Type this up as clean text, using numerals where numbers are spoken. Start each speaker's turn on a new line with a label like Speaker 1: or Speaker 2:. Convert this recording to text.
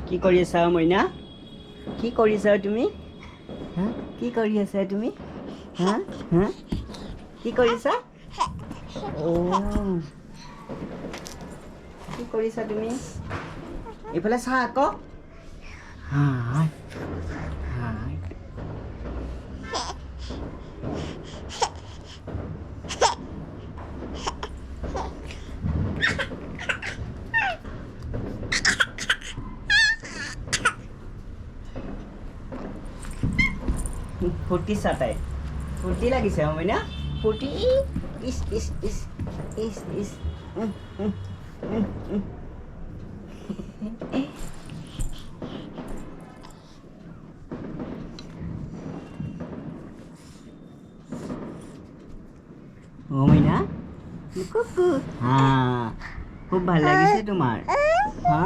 Speaker 1: কি কৰি আছা মইনা? কি কৰিছা তুমি? হা কি কৰি আছা তুমি? হা হা কি কৰিছা? কি কৰিছা তুমি? এইফালে চা আকৌ। হাই হাই ফূৰ্তিছা তাই ফূৰ্তি লাগিছে মইনা ফূৰ্তি ইচ ইচ ইচ ইচ ইচ মইনা কুকু হা খুব ভাল লাগিছে তোমাৰ হা